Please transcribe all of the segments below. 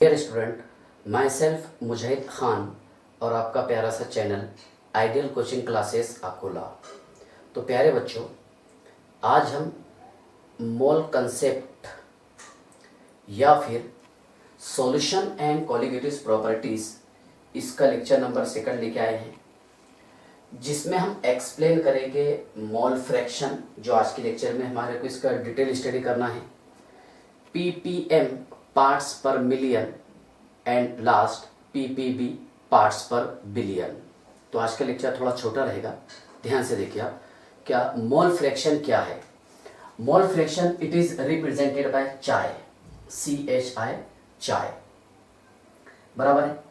Dear student, my self मुजाहिद ख़ान और आपका प्यारा सा channel ideal coaching classes Akola. तो प्यारे बच्चों, आज हम मोल कंसेप्ट या फिर सॉल्यूशन एंड कोलिगेटिव प्रॉपर्टीज़ इसका लेक्चर नंबर 2 लेके आए हैं, जिसमें हम एक्सप्लेन करेंगे मोल फ्रैक्शन, जो आज के लेक्चर में हमारे को इसका डिटेल स्टडी करना है, ppm parts per million and last ppb parts per billion. तो आज का लेक्चर थोड़ा छोटा रहेगा, ध्यान से देखिए आप। क्या मोल फ्रैक्शन क्या है? मोल fraction it is represented by चाय, CHI, चाय, बराबर है।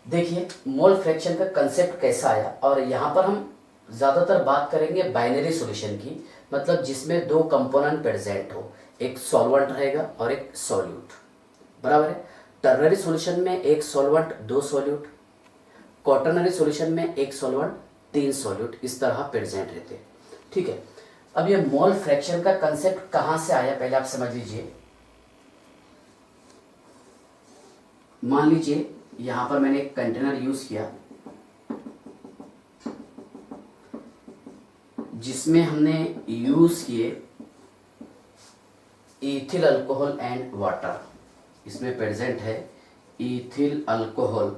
देखिए मोल फ्रैक्शन का कंसेप्ट कैसा आया, और यहाँ पर हम ज़्यादातर बात करेंगे बाइनरी सॉल्यूशन की, मतलब जिसमें 2 कंपोनेंट प्रेजेंट हो, एक सॉल्वेंट रहेगा और एक सॉल्यूट, बराबर है। टर्नरी सॉल्यूशन में 1 सॉल्वेंट 2 सॉल्यूट, क्वाटरनरी सॉल्यूशन में 1 सॉल्वेंट 3 सॉल्यूट, इस तरह प्रेजेंट रहते हैं। ठीक है, अब ये मोल फ्रैक्शन का कंसेप्ट कहाँ से आया पहले आप समझ लीजिए। मान लीजिए यहां पर मैंने एक कंटेनर यूज किया जिसमें हमने यूज किए इथिल अल्कोहल एंड वाटर। इसमें प्रेजेंट है इथिल अल्कोहल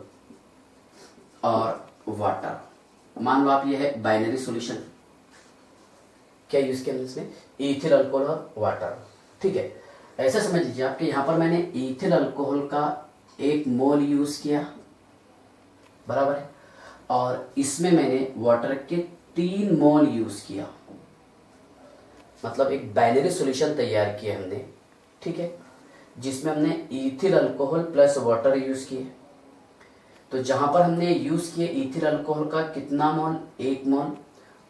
और वाटर। मान लो आप ये है बाइनरी सॉल्यूशन, क्या यूज किया इसमें? इथिल अल्कोहल और वाटर। ठीक है, ऐसा समझ लीजिए आपके यहाँ पर मैंने इथिल अल्कोहल का 1 मोल यूज किया, बराबर है, और इसमें मैंने वाटर के 3 मोल यूज किया, मतलब एक बाइनरी सॉल्यूशन तैयार किया हमने। ठीक है, जिसमें हमने ethyl alcohol plus water use किए। तो जहां पर हमने यूज किए इथिल अल्कोहल का कितना मोल? 1 मोल,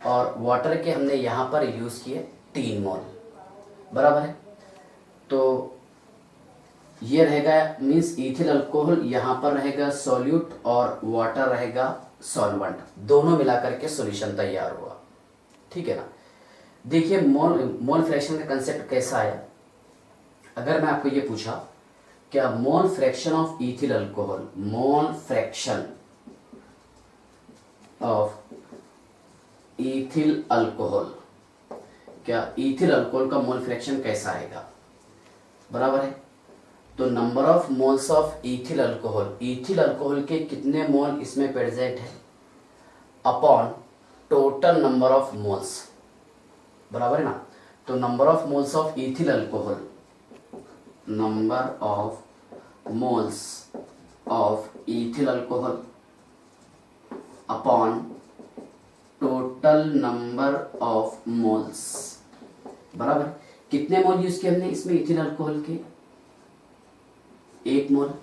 और वाटर के हमने यहां पर यूज किए 3 मोल, बराबर है। तो ये रहेगा, मीन्स इथिल अल्कोहल यहाँ पर रहेगा सॉल्यूट और वाटर रहेगा सॉल्वेंट, दोनों मिलाकर के सॉल्यूशन तैयार हुआ। ठीक है ना। देखिए मोल फ्रैक्शन का कंसेप्ट कैसा आया। अगर मैं आपको ये पूछा क्या मोल fraction of ethyl alcohol, mole fraction of ethyl alcohol, क्या इथिल अल्कोहल का मोल फ्रैक्शन कैसा आएगा, बराबर है। तो number of moles of ethyl alcohol, ethyl alcohol के कितने मोल इसमें प्रेजेंट है, upon total number of moles, बराबर है ना। तो number of moles of ethyl alcohol, number of moles of ethyl alcohol upon total number of moles, बराबर। कितने मोल यूज किए हमने इसमें इथिल अल्कोहल के? 1 मोल,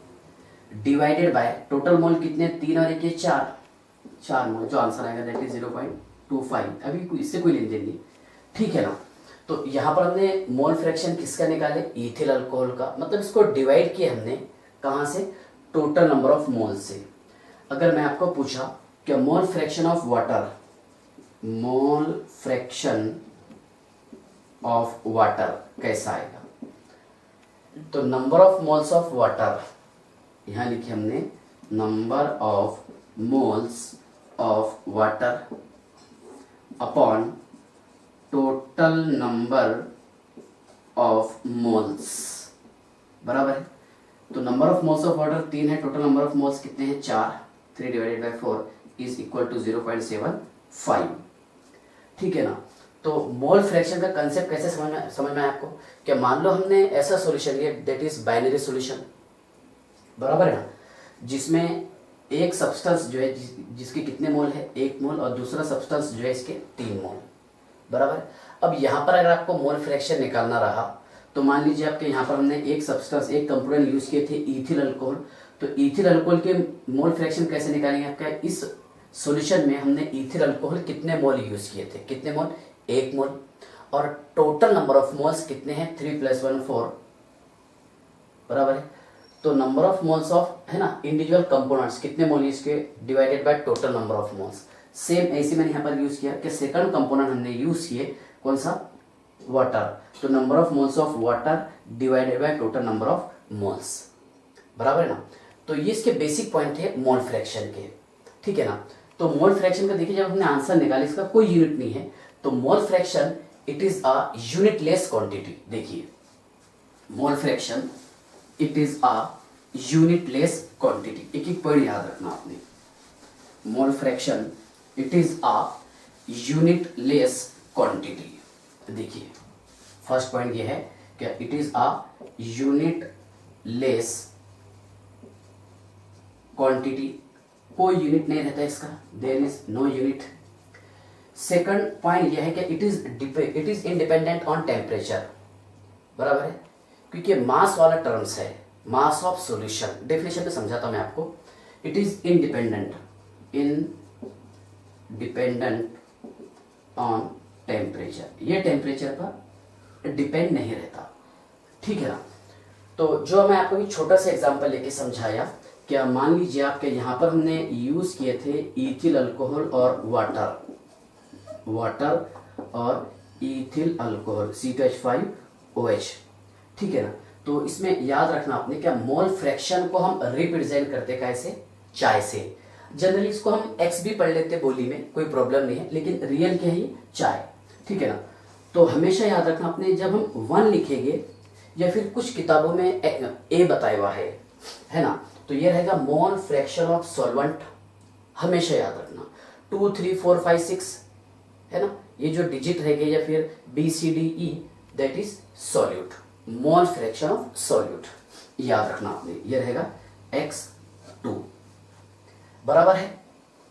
डिवाइडेड बाय टोटल मोल कितने? 3 और 1 4 मोल, जो आंसर आएगा दैट इज 0.25। अभी इससे कोई लेन देन नहीं, ठीक है ना। तो यहाँ पर हमने मोल फ्रैक्शन किसका निकाले? इथिल अल्कोहल का, मतलब इसको डिवाइड किया हमने कहाँ से? टोटल नंबर ऑफ मोल से। अगर मैं आपको पूछा क्या मोल fraction of water, mole fraction of water कैसा आएगा? तो number of moles of water, यहां लिखे हमने number of moles of water upon total number of moles, बराबर है। तो number of moles of water 3 है, टोटल नंबर ऑफ मोल्स कितने हैं? 4, 3 divided by 4 is equal to 0.75। ठीक है ना। तो मोल फ्रैक्शन का कंसेप्ट कैसे समझ में आया आपको? क्या मान लो हमने ऐसा सॉल्यूशन लिया दैट इज बाइनरी सॉल्यूशन, बराबर है ना, जिसमें एक सब्सटेंस जो है जिसके कितने मोल है? 1 मोल, और दूसरा सब्सटेंस जो है इसके 3 मोल, बराबर। अब यहाँ पर अगर आपको मोल फ्रैक्शन निकालना रहा तो मान लीजिए आपके यहाँ पर हमने एक सब्सटेंस, एक कंपोनेंट यूज किए थे इथिल अल्कोहल। तो इथिल अल्कोहल के मोल फ्रैक्शन कैसे निकालेंगे आपका? इस सॉल्यूशन में हमने इथिल अल्कोहल कितने मोल यूज किए थे? कितने मोल? 1 मोल, और टोटल नंबर ऑफ मोल्स कितने हैं? 3 + 1 4, बराबर है। तो नंबर ऑफ मोल्स ऑफ, है ना, इंडिविजुअल कंपोनेंट्स कितने मोल यूज किए, divided by total number of moles. Same ऐसे मैंने यहाँ पर यूज किया कि सेकंड कंपोनेंट हमने यूज किए कौन सा? वाटर। तो number of moles of water divided by total number of moles, बराबर है ना। तो ये इसके बेसिक पॉइंट थे मोल फ्रैक्शन के, ठीक है ना। तो मोल फ्रैक्शन का देखिए, जब हमने आंसर निकाला इसका कोई यूनिट नहीं है, तो mole fraction it is a unitless quantity. देखिए mole fraction it is a unitless quantity, एक एक पॉइंट याद रखना आपने। Mole fraction it is a unitless quantity. देखिए फर्स्ट पॉइंट ये है कि it is a unitless quantity, कोई यूनिट नहीं रहता इसका, there is no unit. Second point यह है कि it is independent on temperature, बराबर है, क्योंकि मास वाला टर्म्स है, मास ऑफ सॉल्यूशन। डेफिनेशन में समझाता हूं मैं आपको। It is independent on temperature, ये टेम्परेचर पर डिपेंड नहीं रहता, ठीक है ना। तो जो मैं आपको भी छोटा सा एग्जांपल लेके समझाया, क्या मान लीजिए आपके यहाँ पर हमने यूज किए थे इथिल अल्कोहल और वाटर और इथिल अल्कोहल C2H5OH, ठीक है ना। तो इसमें याद रखना आपने क्या मोल फ्रैक्शन को हम रिप्रेजेंट करते कैसे, चाय से। जनरली इसको हम एक्स भी पढ़ लेते बोली में, कोई प्रॉब्लम नहीं है, लेकिन रियल क्या है चाय, ठीक है ना। तो हमेशा याद रखना आपने, जब हम 1 लिखेंगे या फिर कुछ किताबों में ए बताया हुआ है ना, तो ये रहेगा मोल फ्रैक्शन ऑफ सॉल्वेंट, हमेशा याद रखना। 2 3 4 5 6 है ना, ये जो डिजिट रहेंगे या फिर BCDE that is solute, mole fraction of solute याद रखना आपने, ये रहेगा x2, बराबर है।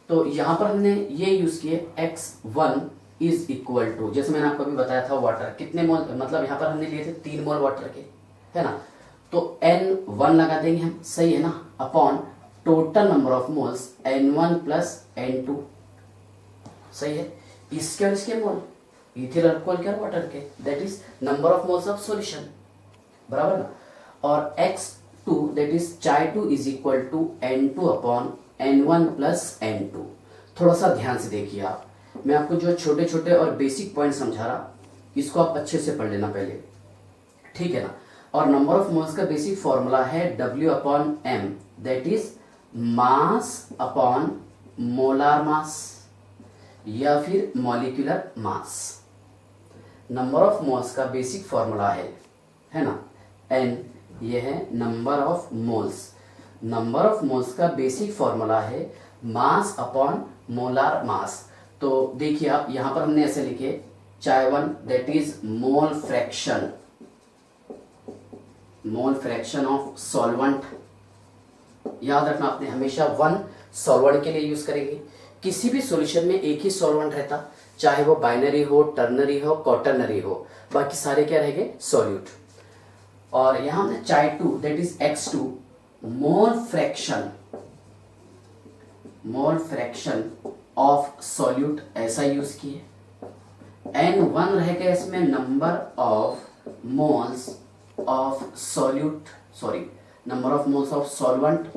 तो यहां पर हमने ये यूज किए x1 इज इक्वल टू, जैसे मैंने आपको अभी बताया था वाटर कितने मोल, मतलब यहां पर हमने लिए थे 3 मोल वाटर के, है ना। तो N1 लगा देंगे हम, सही है ना, upon total number of moles N1 plus N2, सही है। इसके और इसके मोल, इथिल अल्कोहल के और वाटर के, that is number of moles of solution, बराबर ना। और x2 that is chi 2 is equal to N2 upon N1 plus N2। थोड़ा सा ध्यान से देखिए आप, मैं आपको जो छोटे छोटे और बेसिक पॉइंट समझा रहा, इसको आप अच्छे से पढ़ लेना पहले, ठीक है ना। और नंबर ऑफ मोल्स का बेसिक फॉर्मूला है W upon M, that is mass upon molar मास या फिर molecular mass. Number of moles का बेसिक फॉर्मूला है ना N, ये है number of moles. Number of moles का बेसिक फॉर्मूला है मास अपॉन मोलार मास। तो देखिए आप यहां पर हमने ऐसे लिखे चाय 1 that is mole fraction of solvent, याद रखना आपने हमेशा 1 सॉल्वेंट के लिए यूज करेंगे। किसी भी सॉल्यूशन में एक ही सॉल्वेंट रहता, चाहे वो बाइनरी हो, टर्नरी हो, क्वाटर्नरी हो, बाकी सारे क्या रहेंगे सॉल्यूट। और यहां हमने चाय 2 that is x2 mole fraction of solute ऐसा यूज किए। N1 रहेगा इसमें number of moles of solute, sorry number of moles of solvent,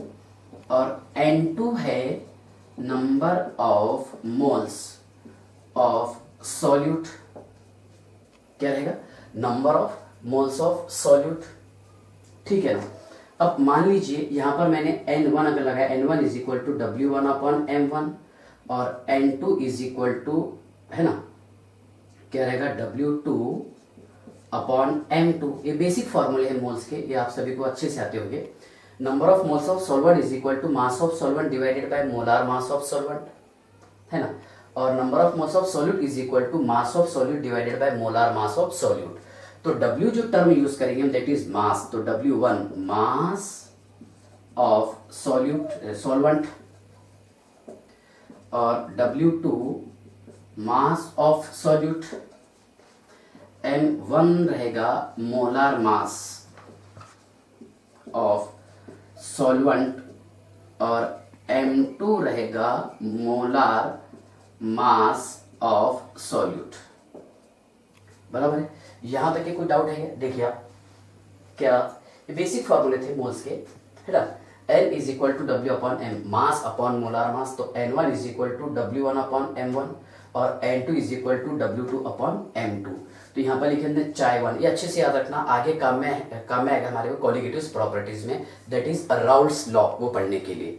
और N2 है number of moles of solute, क्या रहेगा number of moles of solute, ठीक है ना। अब मान लीजिए यहां पर मैंने N1 अगर लगाया, N1 is equal to W1 upon M1 और N2 इज इक्वल टू, है ना, क्या रहेगा W2 अपॉन M2। ये बेसिक फॉर्मूले हैं मोल्स के, ये आप सभी को अच्छे से आते होंगे। Number of moles of solvent is equal to mass of solvent divided by molar mass of solvent, है ना। और number of moles of solute is equal to mass of solute divided by molar mass of solute. तो W जो term use करेंगे हम that is mass, तो W1 mass of solvent और W2 mass of solute, M1 रहेगा molar mass of solvent और M2 रहेगा molar mass of solute, बराबर है। यहां तक के कोई डाउट है? देखिए आप, क्या ये बेसिक फॉर्मूले थे मोल्स के, है ना। N is equal to W upon M, mass upon molar mass, तो N1 is equal to W1 upon M1 और N2 is equal to W2 upon M2। तो तो यहाँ पर लिखे हमने चाय वन, ये अच्छे से याद रखना, आगे काम में आएगा हमारे को कोलिगेटिव्स प्रॉपर्टीज में, दैट इज राउल्ट्स लॉ, वो पढ़ने के लिए,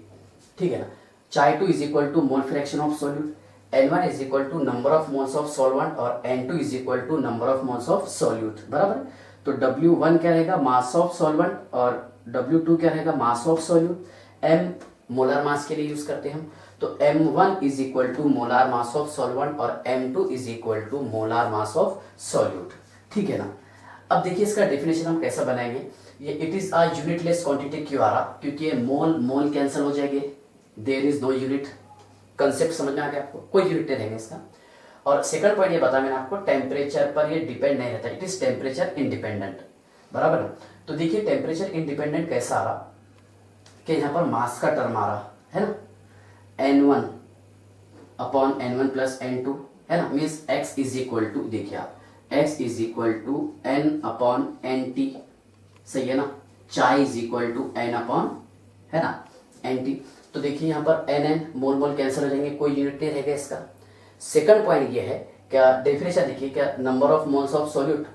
ठीक है ना। Chi two is equal to mole fraction of solute, N1 is equal to number of moles of solvent और N2 is equal to number of moles of solute, बराबर। तो W1 क्या रहेगा, मास ऑफ सॉल्वेंट, और W2 क्या रहेगा, mass of solute. M molar mass के लिए यूज करते हैं हम, तो M1 is equal to molar mass of solvent और M2 is equal to molar mass of solute, ठीक है ना। अब देखिए इसका डेफिनेशन हम कैसा बनाएंगे, ये it is a unitless quantity क्यों आ रहा, क्योंकि ये मोल मोल कैंसिल हो जाएंगे, there is no unit, concept समझ में आ गया आपको, कोई यूनिट नहीं रहेंगे इसका। और सेकंड पॉइंट ये बताया मैंने आपको, टेम्परेचर पर ये डिपेंड नहीं रहता, इट इज टेम्परेचर इंडिपेंडेंट, बराबर। तो देखिए टेम्परेचर इंडिपेंडेंट कैसा आ रहा कि यहाँ पर मास का टर्म आ रहा है ना, N1 upon N1 plus N2 है ना, means x is equal to, देखिए आप x is equal to N upon NT, सही है ना, chi is equal to N upon, है ना, NT। तो देखिए यहाँ पर NN मोल मोल कैंसिल हो जाएंगे, कोई यूनिट नहीं रहेगा इसका। सेकंड पॉइंट ये है, क्या डेफिनेशन देखिए, क्या number of moles of solute,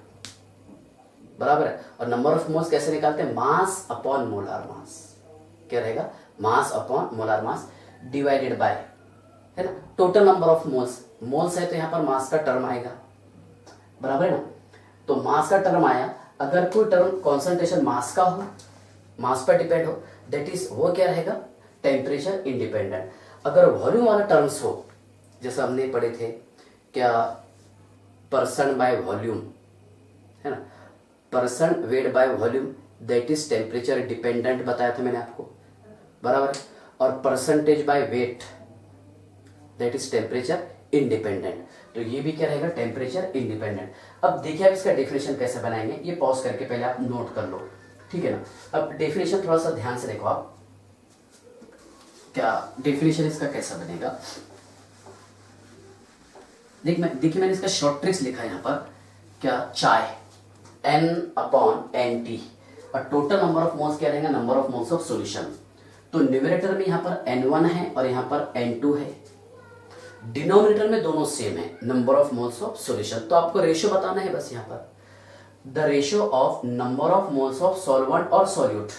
बराबर है, और नंबर ऑफ मोल्स कैसे निकालते हैं, मास अपॉन मोलार मास, क्या रहेगा, मास upon molar mass divided by, है ना, total number of moles, moles है तो यहाँ पर मास का टर्म आएगा, बराबर है ना। तो मास का टर्म आया, अगर कोई टर्म कॉन्सेंट्रेशन मास का हो, मास पर डिपेंड हो, दैट इज वो क्या रहेगा, टेम्परेचर इंडिपेंडेंट। अगर वॉल्यूम वाला टर्म्स हो, जैसे हमने पढ़े थे क्या, परसेंट बाय वॉल्यूम, है ना, percent weight by volume, that is temperature dependent बताया था मैंने आपको, बराबर है। और percentage by weight, that is temperature independent, तो ये भी क्या रहेगा, टेम्परेचर इंडिपेंडेंट। अब देखिए आप इसका डेफिनेशन कैसे बनाएंगे, ये पॉज करके पहले आप नोट कर लो, ठीक है ना। अब डेफिनेशन थोड़ा सा ध्यान से देखो आप, क्या डेफिनेशन इसका कैसा बनेगा, देखिए मैंने इसका शॉर्ट ट्रिक्स लिखा है यहाँ पर, क्या, चाय N अपॉन NT, और टोटल नंबर ऑफ मोल्स क्या रहेगा, number of moles of solution. तो न्यूमरेटर में यहाँ पर N1 है और यहाँ पर N2 है, डिनोमिनेटर में दोनों सेम है, number of moles of solution. तो आपको रेशियो बताना है बस यहाँ पर, the ratio of number of moles of solvent और solute,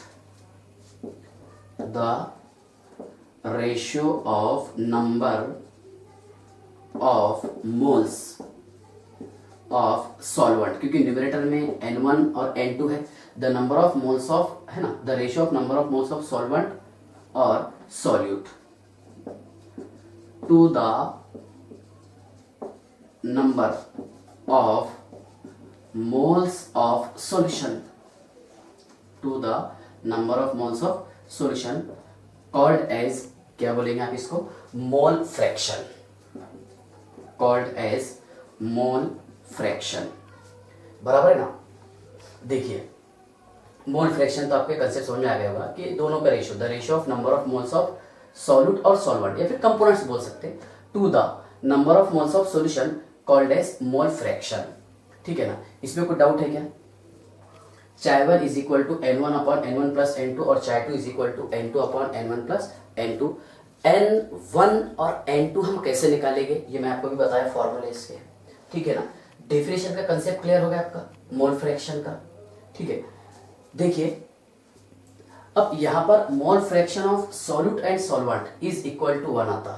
the ratio of number of moles of solvent, क्योंकि न्यूमरेटर में N1 और N2 है, the number of moles of, है ना, the ratio of number of moles of solvent और solute to the number of moles of solution, to the number of moles of solution, called as, क्या बोलेंगे आप इसको, mole fraction, called as mole fraction, बराबर है ना। देखिए mole fraction तो आपके कंसेप्ट समझ में आ गया होगा कि दोनों का ratio, the ratio of number of moles of solute और सॉल्वेंट, या फिर कंपोनेंट्स बोल सकते हैं, to the number of moles of solution called as mole fraction, ठीक है ना। इसमें कोई डाउट है क्या, chi one is equal to N1 upon N1 plus N2 और chi two is equal to N2 upon N1 plus N2। N1 और N2 हम कैसे निकालेंगे, ये मैं आपको भी बताया फॉर्मूले इसके, ठीक है ना। डेफिनेशन का कंसेप्ट क्लियर हो गया आपका, मोल फ्रैक्शन का, ठीक है। देखिए अब यहां पर mole fraction of solute and solvent is equal to 1 आता,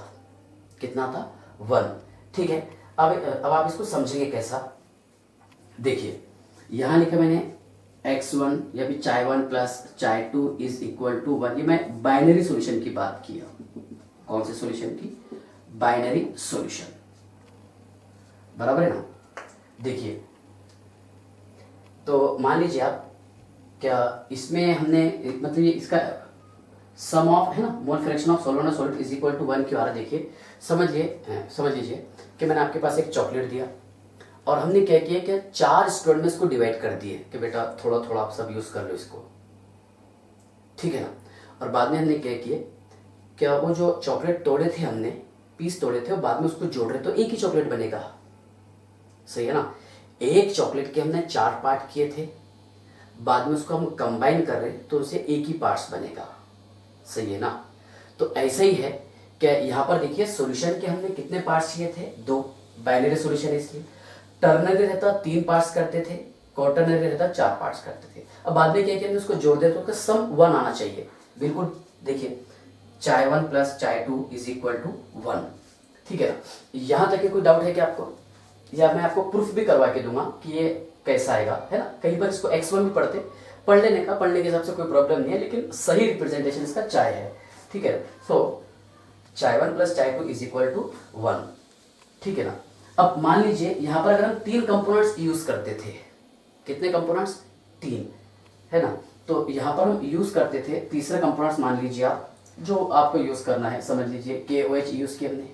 कितना था, 1, ठीक है। अब आप इसको समझेंगे कैसा, देखिए यहां लिखा मैंने x1 या भी चाय 1 plus chi 2 is equal to 1, ये मैं बाइनरी सॉल्यूशन की बात किया, कौन से सॉल्यूशन की, बाइनरी सॉल्यूशन, बराबर है ना। देखिए तो मान लीजिए आप, क्या इसमें हमने मतलब ये इसका सम ऑफ, है ना, मोल फ्रैक्शन ऑफ सॉल्वेंट और सॉल्यूट इज इक्वल टू 1 क्यों आ रहा है, देखिए समझ लीजिए कि मैंने आपके पास एक चॉकलेट दिया और हमने क्या किया कि 4 स्टूडेंट में इसको डिवाइड कर दिए कि बेटा थोड़ा थोड़ा आप सब यूज कर लो इसको, ठीक है ना। और बाद में हमने क्या किया, क्या वो जो चॉकलेट तोड़े थे हमने, पीस तोड़े थे, और बाद में उसको जोड़ रहे तो एक ही चॉकलेट बनेगा, सही है ना। एक चॉकलेट के हमने 4 पार्ट किए थे, बाद में उसको हम कंबाइन कर रहे तो उसे एक ही पार्ट्स बनेगा, सही है ना। तो ऐसा ही है क्या, यहाँ पर देखिए सॉल्यूशन के हमने कितने पार्ट्स चाहिए थे, 2, बाइनरी सॉल्यूशन है इसलिए। टर्नरी रहता 3 पार्ट्स करते थे, क्वार्टरनरी रहता 4 पार्ट्स करते थे। अब बाद में क्या किया हमने उसको जोड़ दिया तो उसका सम 1 आना चाहिए। बिल्कुल देखिए चाय 1 plus chi 2 is equal to 1, ठीक है ना। यहाँ तक कोई डाउट है क्या आपको, या मैं आपको प्रूफ भी करवा के दूंगा कि ये कैसा आएगा, है ना। कई बार इसको x1 भी पढ़ लेने का, पढ़ने के हिसाब से कोई प्रॉब्लम नहीं है, लेकिन सही रिप्रेजेंटेशन इसका चाय है, ठीक है। सो चाय 1 plus chi 2 is equal to 1, ठीक है ना। अब मान लीजिए यहाँ पर अगर हम 3 कंपोनेंट्स यूज करते थे, कितने कंपोनेंट्स, 3, है ना। तो यहाँ पर हम यूज करते थे तीसरा कंपोनेंट्स, मान लीजिए आप जो आपको यूज करना है, समझ लीजिए KOH यूज किया हमने,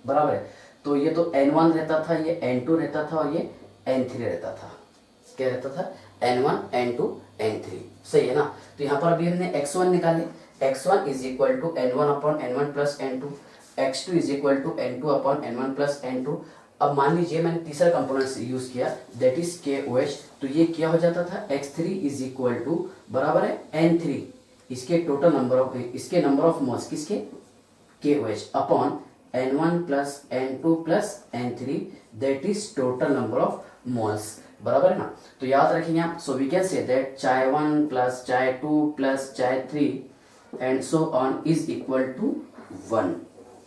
बराबर है। तो ये तो N1 रहता था, ये N2 रहता था और ये N3 रहता था। क्या रहता था, N1 N2 N3, सही है ना। तो यहाँ पर अभी हमने x1 निकाले, x1 is equal to N1 upon N1 plus N2, x2 is equal to N2 upon N1 plus N2। अब मान लीजिए मैंने तीसरा कंपोनेंट यूज किया, दैट इज KOH, तो ये क्या हो जाता था, x3 इज इक्वल टू बराबर है N3, इसके टोटल नंबर ऑफ, इसके नंबर ऑफ मोल्स किसके, KOH upon N1 plus N2 plus N3, that is total number of moles, बराबर है ना। तो याद रखेंगे आप, so we can say that chi 1 plus chi 2 plus chi 3 and so on is equal to 1,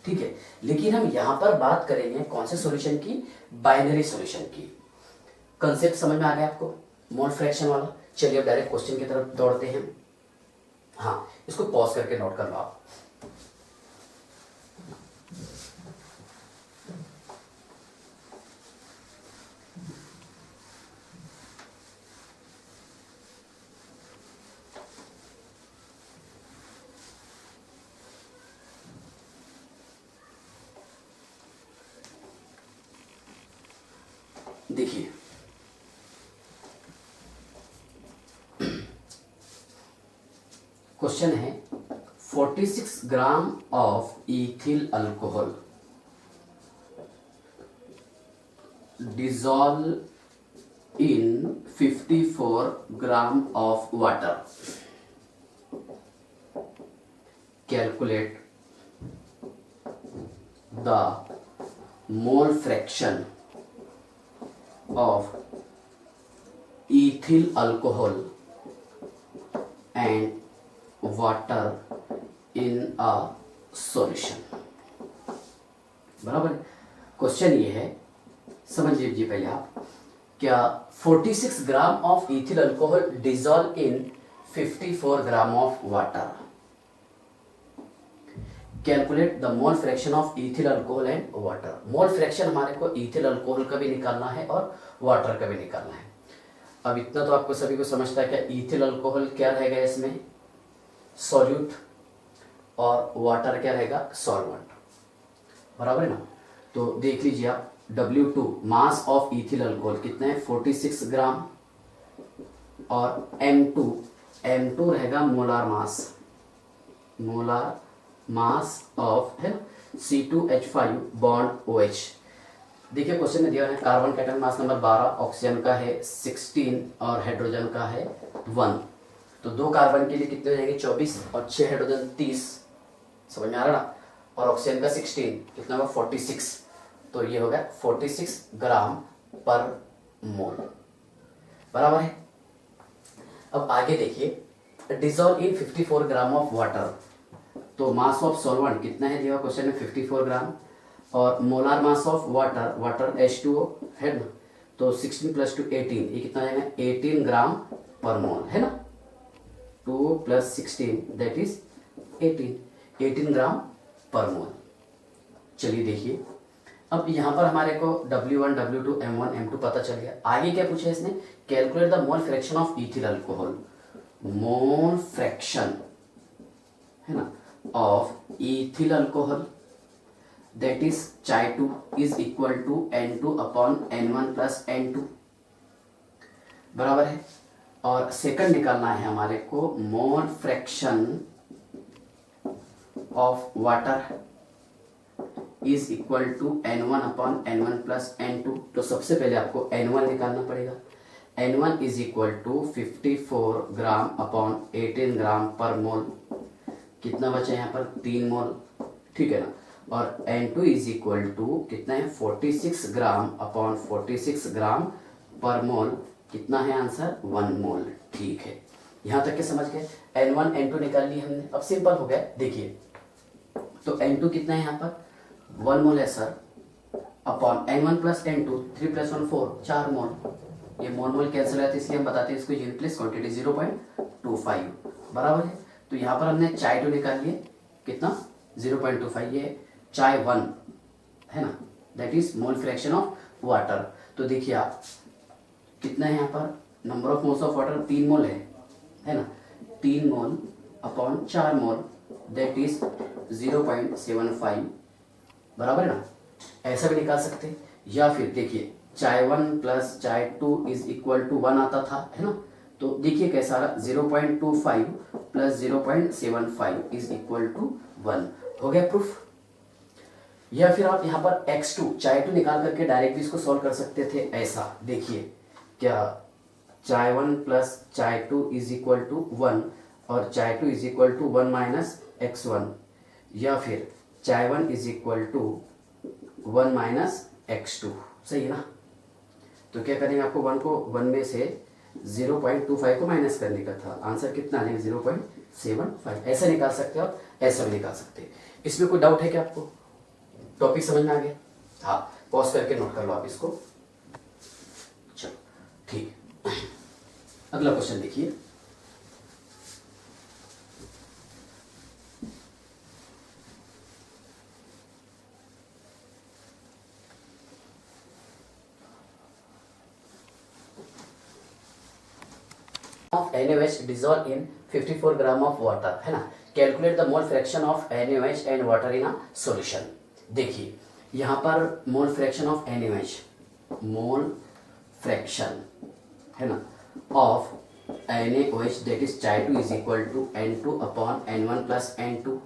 ठीक है। लेकिन हम यहाँ पर बात करेंगे कौन से सॉल्यूशन की, बाइनरी सॉल्यूशन की। कंसेप्ट समझ में आ गया आपको, मोल फ्रैक्शन वाला। चलिए अब डायरेक्ट क्वेश्चन की तरफ दौड़ते हैं। हाँ, इसको पॉज करके नोट कर लो आप। देखिए क्वेश्चन है 46 gram of ethyl alcohol dissolve in 54 gram of water. Calculate the mole fraction of ethyl alcohol and water in a solution. बराबर। क्वेश्चन ये है, समझ लीजिए पहले आप, क्या 46 gram of ethyl alcohol dissolve in 54 gram of water. Calculate the mole fraction of ethyl alcohol and water. Mole fraction हमारे को इथिल अल्कोहल का भी निकालना है और वाटर का भी निकालना है। अब इतना तो आपको सभी को समझता है, क्या इथिल अल्कोहल क्या रहेगा इसमें, सॉल्यूट, और वाटर क्या रहेगा, सॉल्वेंट, बराबर है ना। तो देख लीजिए आप, W2 mass of ethyl alcohol कितना है, 46 ग्राम, और M2 रहेगा मोलार मास ऑफ, है ना, C2H5 बॉन्ड OH। देखिए क्वेश्चन में दिया है कार्बन का एटॉमिक मास नंबर 12, ऑक्सीजन का है 16 और हाइड्रोजन का है 1। तो 2 कार्बन के लिए कितने हो जाएंगे, 24, और 6 हाइड्रोजन 30, समझ में आ रहा ना, और ऑक्सीजन का 16 कितना होगा, 46। तो ये हो गया 46 ग्राम पर मोल, बराबर है। अब आगे देखिए, dissolve in 54 gram of water. तो मास ऑफ सॉल्वेंट कितना है दिया क्वेश्चन में, 54 ग्राम, और molar mass of water H2O है ना। तो 16 + 2 18, ये कितना आएगा, 18 ग्राम पर मोल, है ना। 2 + 16 दैट इज 18 ग्राम पर मोल। चलिए देखिए, अब यहाँ पर हमारे को W1, W2, M1, M2 पता चल गया। आगे क्या पूछा है इसने, calculate the mole fraction of ethyl alcohol. Mole fraction, है ना, of ethyl alcohol that is chi 2 is equal to N2 upon N1 plus N2, बराबर है। और सेकंड निकालना है हमारे को mole fraction of water is equal to N1 upon N1 plus N2। तो सबसे पहले आपको N1 निकालना पड़ेगा। N1 is equal to 54 gram upon 18 gram per mole, कितना बचा यहाँ पर, 3 मोल, ठीक है ना। और N2 इज इक्वल टू कितना है 46 ग्राम अपॉन 46 ग्राम पर मोल, कितना है आंसर 1 मोल। ठीक है, यहां तक के समझ गए। N1 N2 निकाल लिए हमने, अब सिंपल हो गया। देखिए तो N2 कितना है यहाँ पर 1 मोल है sir, upon N1 plus N2 3 plus 1 4 4 मोल। ये मोल मोल कैंसिल है, इसलिए हम बताते हैं इसको यूनिट प्लेस क्वांटिटी 0.25 बराबर है। तो यहाँ पर हमने चाय 2 निकाल लिए, कितना 0.25, ये चाय 1 है ना, that is mole fraction of water. तो देखिए आप कितना है यहाँ पर number of moles of water 3 मोल है ना, 3 mole upon 4 mole that is 0.75 बराबर है ना। ऐसा भी निकाल सकते हैं, या फिर देखिए चाय 1 plus chi 2 is equal to 1 आता था है ना। तो देखिए कैसा रहा 0.25 प्लस 0.75 इज इक्वल टू 1, हो गया प्रूफ। या फिर आप यहाँ पर x2 चाय 2 निकाल करके डायरेक्ट भी इसको सॉल्व कर सकते थे। ऐसा देखिए क्या चाय 1 plus chi 2 is equal to 1 और चाय 2 is equal to 1 minus x1, या फिर चाय 1 is equal to 1 minus x2, सही है ना। तो क्या करेंगे, आपको 1 को 1 में से 0.25 को माइनस करने का था, आंसर कितना है 0.75। ऐसा निकाल सकते हो आप, ऐसा भी निकाल सकते हैं। इसमें कोई डाउट है क्या आपको, टॉपिक समझ में आ गया? हाँ, पॉज करके नोट कर लो आप इसको। चलो ठीक, अगला क्वेश्चन देखिए। of NaOH dissolved in 54 gram of water है ना, calculate the mole fraction of NaOH and water in a solution. देखिए यहाँ पर mole fraction of NaOH, mole fraction है ना of NaOH that is chi 2 is equal to N2 upon N1 plus N2,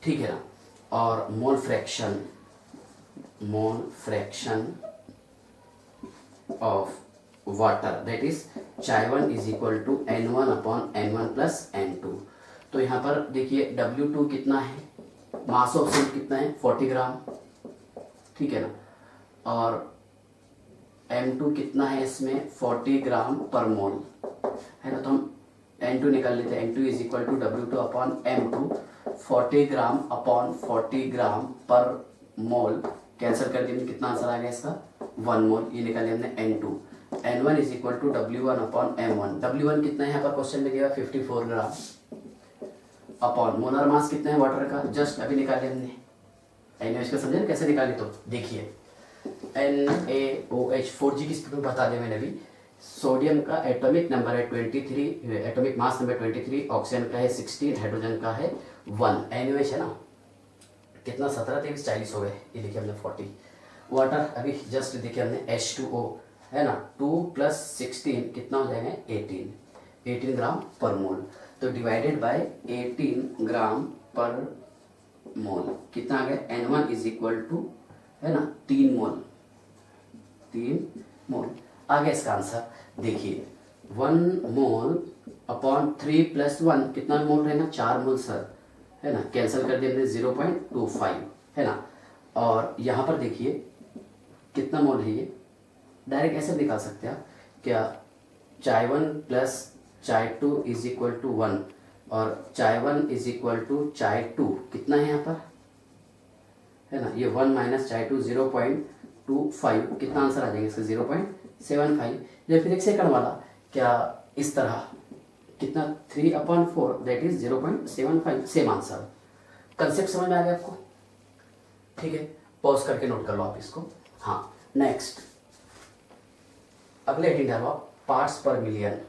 ठीक है ना। और mole fraction of water that is chi 1 is equal to N1 upon N1 plus N2। तो यहाँ पर देखिए W2 कितना है, मास ऑफ सॉल्ट कितना है 40 ग्राम, ठीक है ना, और M2 कितना है इसमें 40 ग्राम पर मोल है ना। तो हम N2 निकाल लेते हैं, N2 is equal to W2 upon M2, 40 gram upon 40 gram per mole cancel कर दिए, कितना आंसर आ गया इसका 1 मोल। ये निकाल लिया हमने N2। N1 is equal to W1 upon M1, W1 कितना है यहाँ पर क्वेश्चन में दिया 54 ग्राम अपॉन मोलर मास कितना है वाटर का, जस्ट अभी निकाले हमने। NaOH का समझे कैसे निकाले, तो देखिए NaOH 4G की स्पीड में बता दें मैंने अभी। सोडियम का एटॉमिक नंबर है 23, एटॉमिक मास नंबर 23, ऑक्सीजन का है 16, हाइड्रोजन का है 1, NaOH है ना कितना 17 23 40 हो गए, ये देखिए हमने 40। वाटर अभी जस्ट देखिए हमने H2O है ना 2 प्लस 16 कितना हो जाएगा 18 ग्राम पर मोल। तो divided by 18 gram per mole कितना आ गया, N1 इज इक्वल टू है ना 3 मोल आ गया इसका आंसर। देखिए 1 मोल अपॉन 3 प्लस 1 कितना मोल रहेगा 4 मोल सर है ना, कैंसिल कर दिया 0.25 है ना। और यहाँ पर देखिए कितना मोल है, ये डायरेक्ट ऐसे निकाल सकते हैं आप, क्या चाय 1 plus chi 2 is equal to 1 और चाय 1 इज इक्वल टू चाय 2 कितना है यहाँ पर है ना, ये 1 माइनस चाय 2 0.25, कितना आंसर आ जाएगा इसका 0.75। या फिर एक सेकंड वाला क्या इस तरह कितना 3/4 that is 0.75, same answer. Concept समझ में आ गया आपको, ठीक है, पॉज करके नोट कर लो आप इसको। हाँ नेक्स्ट अगले हेडिंग डालो parts per million.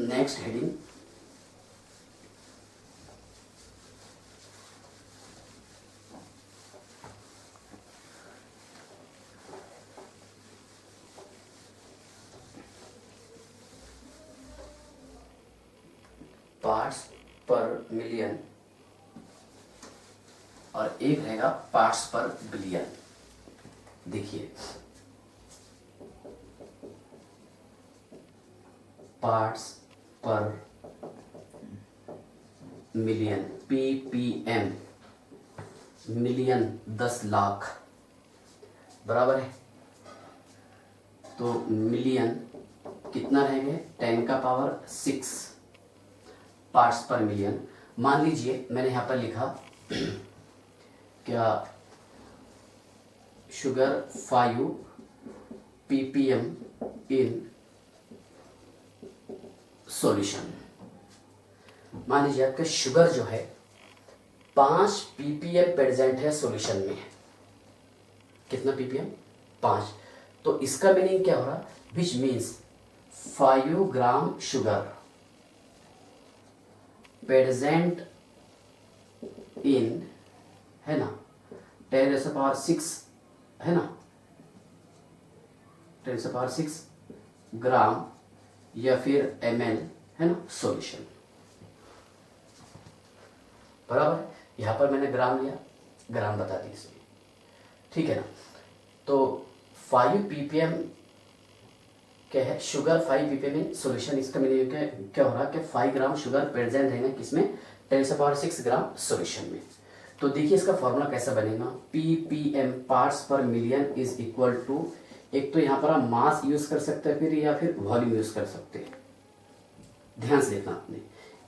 Next heading parts per million और एक रहेगा पार्ट्स पर बिलियन। देखिए parts per million, ppm, million 10 lakh बराबर है। तो मिलियन कितना रहेंगे 10 का पावर 6 पार्ट्स पर मिलियन। मान लीजिए मैंने यहाँ पर लिखा क्या शुगर 5 ppm इन सॉल्यूशन। मान लीजिए आपका शुगर जो है 5 ppm प्रेजेंट है सॉल्यूशन में। कितना ppm 5। तो इसका मीनिंग क्या हो रहा, which means 5 gram sugar present in, है ना, 10⁻6 है ना, 10⁻6 ग्राम या फिर ml है ना सॉल्यूशन बराबर। यहां पर मैंने ग्राम लिया, ग्राम बता दी इसमें, ठीक है ना। तो 5 ppm क्या है, शुगर 5 ppm इन सॉल्यूशन। इसका मीनिंग क्या हो रहा है कि 5 ग्राम शुगर प्रेजेंट रहेगा किसमें 10⁻6 ग्राम सॉल्यूशन में। तो देखिए इसका फॉर्मूला कैसा बनेगा, ppm parts per million is equal to, एक तो यहाँ पर आप मास यूज कर सकते हैं फिर या फिर वॉल्यूम यूज कर सकते हैं, ध्यान से देखना आपने।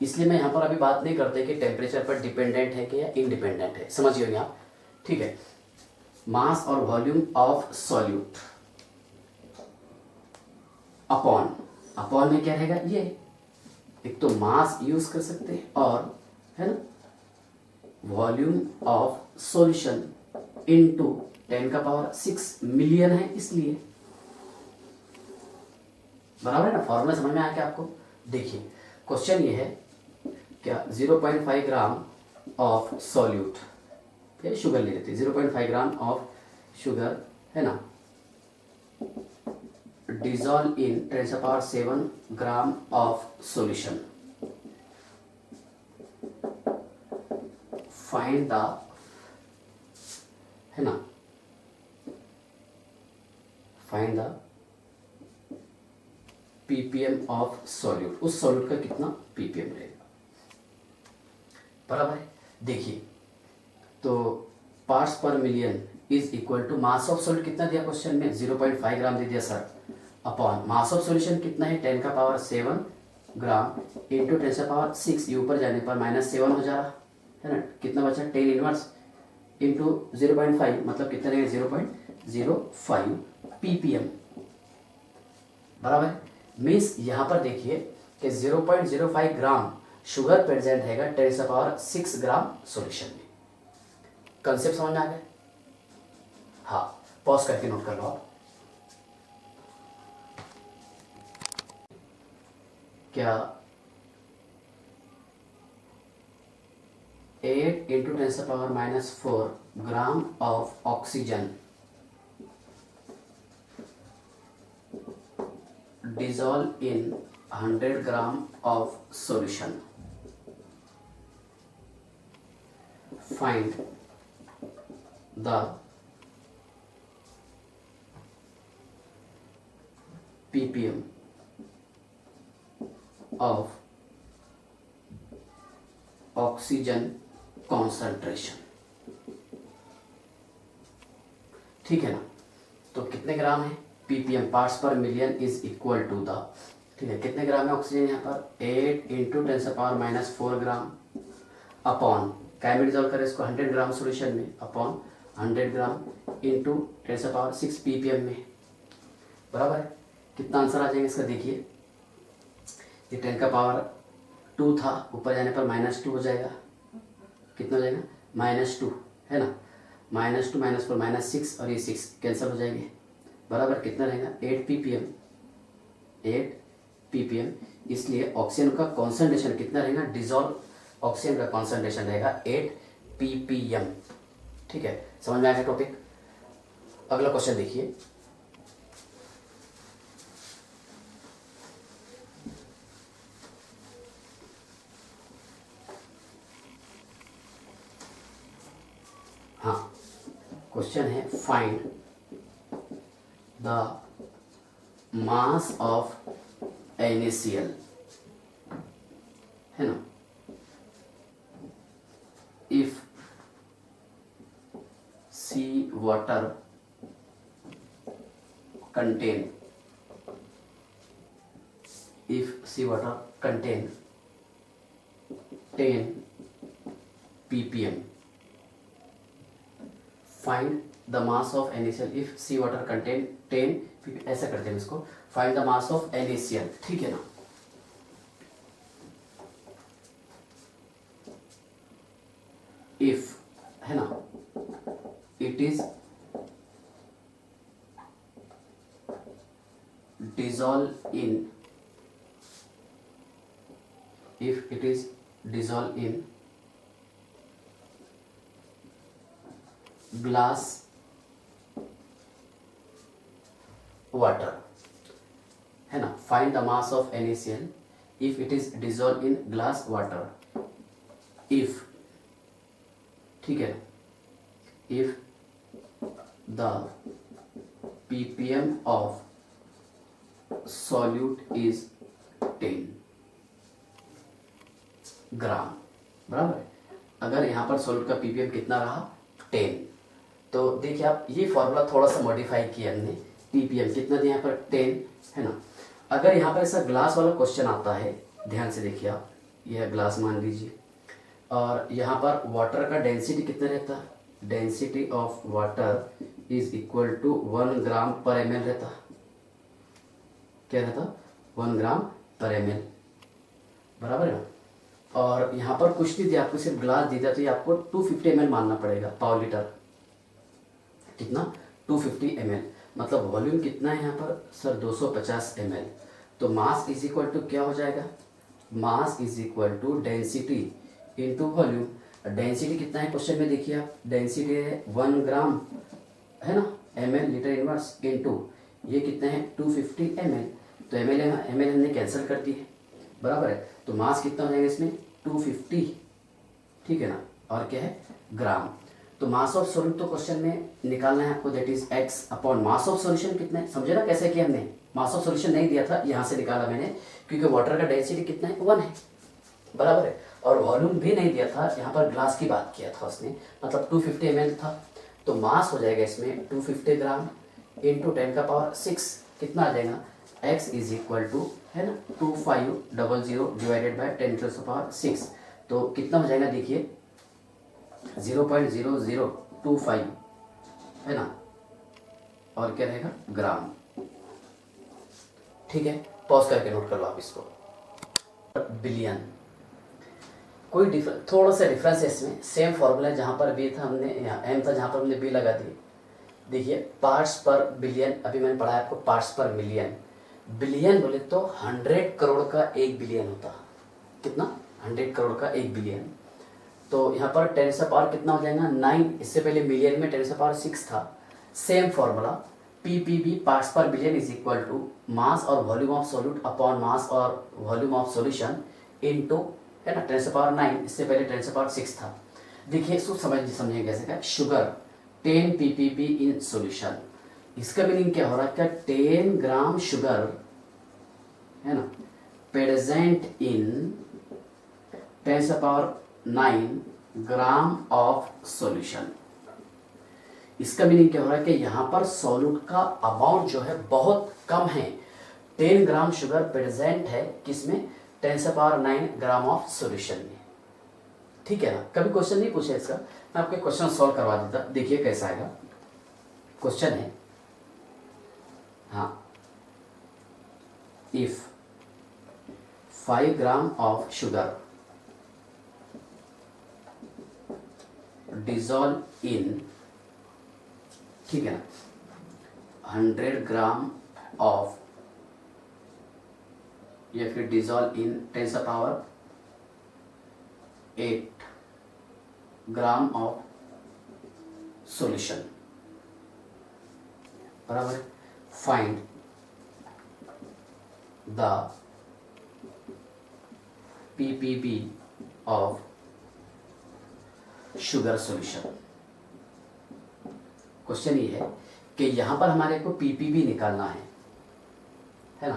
इसलिए मैं यहाँ पर अभी बात नहीं करते कि टेम्परेचर पर डिपेंडेंट है कि या इनडिपेंडेंट है, समझिए आप, ठीक है। मास और वॉल्यूम ऑफ सॉल्यूट अपॉन में क्या रहेगा, ये एक तो मास यूज कर सकते हैं और है ना वॉल्यूम ऑफ सॉल्यूशन इनटू 10 का पावर 6 मिलियन है इसलिए, बराबर है ना। फॉर्मूला समझ में आया क्या आपको। देखिए क्वेश्चन ये है क्या 0.5 ग्राम ऑफ सॉल्यूट, शुगर ले लेते हैं, 0.5 ग्राम ऑफ शुगर है ना dissolve in 10⁻7 gram of solution. Find the, है ना, find the ppm of solute. उस सॉल्यूट का कितना ppm रहेगा, बराबर है। देखिए तो parts per million is equal to mass of solute कितना दिया क्वेश्चन में 0.5 ग्राम दे दिया sir, upon mass of solution कितना है 10 का पावर 7 ग्राम इंटू 10⁻6, ये ऊपर जाने पर -7 हो जा रहा है ना, कितना बचा 10 इनवर्स इंटू 0.5 मतलब कितना रहेगा 0.05 ppm बराबर है। मीन्स यहाँ पर देखिए कि 0.05 ग्राम शुगर प्रेजेंट रहेगा 10⁻6 ग्राम सॉल्यूशन में। कंसेप्ट समझ में आ गया। हाँ पॉज करके नोट कर लो आप। क्या 8 into 10⁻⁻4 gram of oxygen dissolve in 100 gram of solution. Find the ppm of oxygen concentration. ठीक है ना। तो कितने ग्राम है ppm parts per million is equal to the, ठीक है, कितने ग्राम है ऑक्सीजन यहाँ पर 8 इंटू 10⁻⁻4 ग्राम अपॉन क्या में डिजॉल्व करें इसको 100 ग्राम सॉल्यूशन में अपॉन 100 ग्राम इंटू 10⁻6 ppm में, बराबर है। कितना आंसर आ जाएगा इसका देखिए, ये 10 का पावर 2 था, ऊपर जाने पर -2 हो जाएगा, कितना हो जाएगा -2 है ना, -2 -4 -6 और ये 6 कैंसिल हो जाएंगे, बराबर कितना रहेगा 8 ppm। इसलिए ऑक्सीजन का कॉन्सेंट्रेशन कितना रहेगा, डिजॉल्व ऑक्सीजन का कॉन्सेंट्रेशन रहेगा 8 ppm। ठीक है, समझ में आया टॉपिक। अगला क्वेश्चन देखिए, हाँ क्वेश्चन है find the mass of NaCl, है ना, if sea water contain 10 ppm, find the mass of NaCl if sea water contain 10 ppm, ऐसा करते हैं इसको, find the mass of NaCl, ठीक है ना। if, है ना, it is dissolve in, if it is dissolved in glass water, है ना, find the mass of NaCl if it is dissolved in glass water, if, ठीक है, if the ppm of solute is 10 ग्राम, बराबर है। अगर यहाँ पर सोल्यूट का ppm कितना रहा 10, तो देखिए आप ये फॉर्मूला थोड़ा सा मॉडिफाई किया हमने, ppm कितना दिया यहाँ पर 10, है ना। अगर यहाँ पर ऐसा ग्लास वाला क्वेश्चन आता है, ध्यान से देखिए आप, यह ग्लास मान लीजिए, और यहाँ पर वाटर का डेंसिटी कितना रहता है, density of water is equal to 1 gram per ml रहता, क्या रहता, 1 ग्राम पर ml, बराबर है ना। और यहाँ पर कुछ नहीं दिया, आपको सिर्फ ग्लास दिया, तो ये आपको 250 ml मानना पड़ेगा, पाव लीटर, कितना, 250 ml, मतलब वॉल्यूम कितना है यहाँ पर सर 250 ml, तो मास इज इक्वल टू क्या हो जाएगा, mass is equal to density into volume. Density कितना है क्वेश्चन में, देखिए आप, डेंसिटी है 1 ग्राम, है ना, ml लीटर इनवर्स, इनटू ये कितना है 250 ml, तो ml हमने कैंसिल कर दी है, बराबर है, तो मास कितना हो जाएगा इसमें 250, ठीक है ना, और क्या है ग्राम। तो मास ऑफ सॉल्यूट तो क्वेश्चन में निकालना है आपको, that is x upon mass of solution कितना है, समझे ना कैसे किया हमने, मास ऑफ सॉल्यूशन नहीं दिया था, यहाँ से निकाला मैंने, क्योंकि वाटर का डेंसिटी कितना है 1 है, बराबर है, और वॉल्यूम भी नहीं दिया था, यहाँ पर ग्लास की बात किया था उसने, मतलब 250 ml था, तो मास हो जाएगा इसमें 250 ग्राम इंटू 10 का पावर 6, कितना आ जाएगा, x इज इक्वल टू, है ना, 2500 divided by 10 to the power 6, तो कितना हो जाएगा देखिए 0.0025, है ना, और क्या रहेगा ग्राम, ठीक है। पॉज करके नोट कर लो आप इसको। बिलियन, कोई थोड़ा सा डिफरेंस है इसमें, सेम फॉर्मूला है, जहाँ पर बी था हमने, यहाँ एम था, जहाँ पर हमने बी लगा दी। देखिए पार्ट्स पर बिलियन, अभी मैंने पढ़ा है आपको पार्ट्स पर मिलियन, बिलियन बोले तो 100 करोड़ का 1 बिलियन होता, कितना 100 करोड़ का 1 बिलियन, तो यहाँ पर 10 से पावर कितना हो जाएगा 9, इससे पहले मिलियन में 10 से पावर 6 था। Same formula PPB parts per billion is equal to mass और volume of solute upon mass और वॉल्यूम ऑफ सॉल्यूशन इनटू, है ना, 10 से पावर 9, इससे पहले 10 से पावर 6 था। देखिए इसको समझिए कैसे का, शुगर 10 ppb इन सॉल्यूशन, इसका मीनिंग क्या हो रहा है, क्या 10 ग्राम शुगर, है ना, प्रेजेंट इन 10 से पावर 9 ग्राम ऑफ सॉल्यूशन। इसका मीनिंग क्या हो रहा है कि यहाँ पर सॉल्यूट का अमाउंट जो है बहुत कम है, 10 ग्राम शुगर प्रेजेंट है किसमें, 10 से पावर 9 ग्राम ऑफ सॉल्यूशन में, ठीक है ना। कभी क्वेश्चन नहीं पूछा इसका, मैं आपके क्वेश्चन सॉल्व करवा देता, देखिए कैसा आएगा। क्वेश्चन है, हाँ, if 5 gram of sugar dissolve in, ठीक है ना, 100 ग्राम ऑफ, या फिर डिजॉल्व इन 10 से पावर 8 ग्राम ऑफ सॉल्यूशन, बराबर, find the PPB of sugar solution. Question ये है कि यहां पर हमारे को पीपीबी निकालना है ना,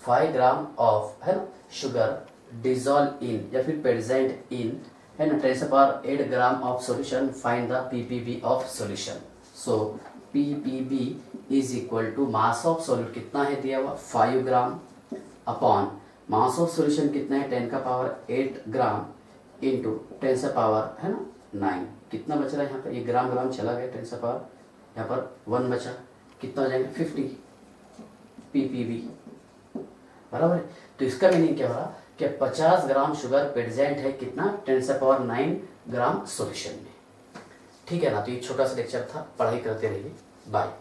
5 ग्राम ऑफ है ना शुगर डिजॉल्व इन या फिर प्रेजेंट इन है ना 10 power 8 gram of solution, find the PPV of solution. So PPV is equal to mass of solute कितना है दिया हुआ 5 gram upon mass of solution कितना है 10 का पावर 8 ग्राम इंटू 10 से पावर है ना 9। कितना बच रहा है यहाँ पर, ये ग्राम ग्राम चला गया 10 से पावर, यहाँ पर 1 बचा, कितना हो जाएगा 50 पीपीवी बराबर है। तो इसका मीनिंग क्या हो रहा कि 50 ग्राम शुगर प्रेजेंट है कितना 10 से पावर 9 ग्राम सॉल्यूशन में। ठीक है ना, तो ये छोटा सा लेक्चर था, पढ़ाई करते रहिए, बाय।